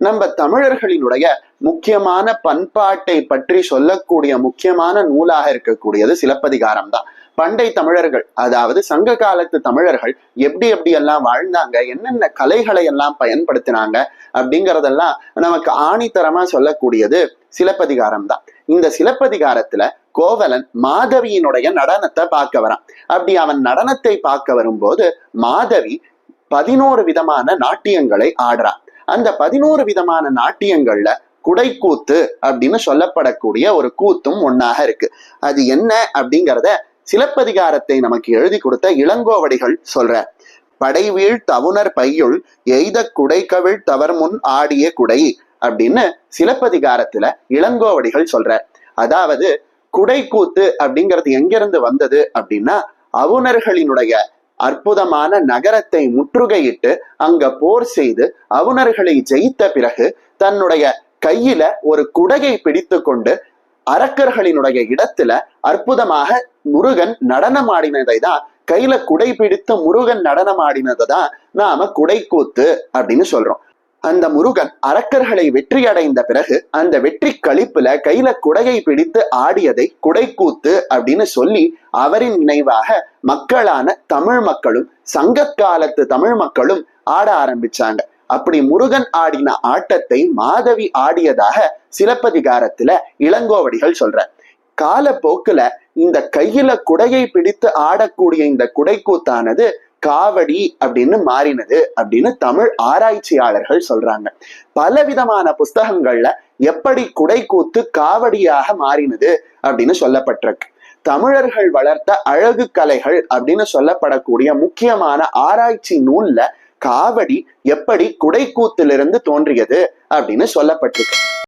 நம்ம தமிழர்களினுடைய முக்கியமான பண்பாட்டை பற்றி சொல்லக்கூடிய முக்கியமான நூலாக இருக்கக்கூடியது சிலப்பதிகாரம் தான். பண்டை தமிழர்கள், அதாவது சங்க காலத்து தமிழர்கள் எப்படி எல்லாம் வாழ்ந்தாங்க, என்னென்ன கலைகளை எல்லாம் பயன்படுத்தினாங்க அப்படிங்கறதெல்லாம் நமக்கு ஆணித்தரமா சொல்லக்கூடியது சிலப்பதிகாரம் தான். இந்த சிலப்பதிகாரத்துல கோவலன் மாதவியினுடைய நடனத்தை பார்க்க வரான். அப்படி அவன் நடனத்தை பார்க்க வரும்போது மாதவி 11 விதமான நாட்டியங்களை ஆடுறான். அந்த 11 விதமான நாட்டியங்கள்ல குடைக்கூத்து அப்படின்னு சொல்லப்படக்கூடிய ஒரு கூத்தும் ஒன்னாக இருக்கு. அது என்ன அப்படிங்கிறத சிலப்பதிகாரத்தை நமக்கு எழுதி கொடுத்த இளங்கோவடிகள் சொல்ற. படைவீழ் தவுணர் பையுள் எய்த குடைகவிழ் தவர் முன் ஆடிய குடை அப்படின்னு சிலப்பதிகாரத்துல இளங்கோவடிகள் சொல்ற. அதாவது குடைக்கூத்து அப்படிங்கிறது எங்கிருந்து வந்தது அப்படின்னா, அவுணர்களினுடைய அற்புதமான நகரத்தை முற்றுகையிட்டு அங்க போர் செய்து அவுணர்களை ஜெயித்த பிறகு தன்னுடைய கையில ஒரு குடையை பிடித்து கொண்டு அரக்கர்களினுடைய இடத்துல அற்புதமாக முருகன் நடனமாடினதை தான், கையில குடை பிடித்த முருகன் நடனமாடினதை தான் நாம குடைக்கூத்து அப்படின்னு சொல்றோம். அந்த முருகன் அரக்கர்களை வெற்றி அடைந்த பிறகு அந்த வெற்றி களிப்புல கையில குடையை பிடித்து ஆடியதை குடைக்கூத்து அப்படின்னு சொல்லி அவரின் நினைவாக மக்களான தமிழ் மக்களும் சங்க காலத்து தமிழ் மக்களும் ஆட ஆரம்பிச்சாங்க. அப்படி முருகன் ஆடின ஆட்டத்தை மாதவி ஆடியதாக சிலப்பதிகாரத்துல இளங்கோவடிகள் சொல்ற. காலப்போக்குல இந்த கையில குடையை பிடித்து ஆடக்கூடிய இந்த குடைக்கூத்தானது காவடி அப்படின்னு மாறினது அப்படின்னு தமிழ் ஆராய்ச்சியாளர்கள் சொல்றாங்க. பலவிதமான புஸ்தகங்கள்ல எப்படி குடைக்கூத்து காவடியாக மாறினது அப்படின்னு சொல்லப்பட்டிருக்கு. தமிழர்கள் வளர்த்த அழகு கலைகள் அப்படின்னு சொல்லப்படக்கூடிய முக்கியமான ஆராய்ச்சி நூல்ல காவடி எப்படி குடைக்கூத்திலிருந்து தோன்றியது அப்படின்னு சொல்லப்பட்டிருக்கு.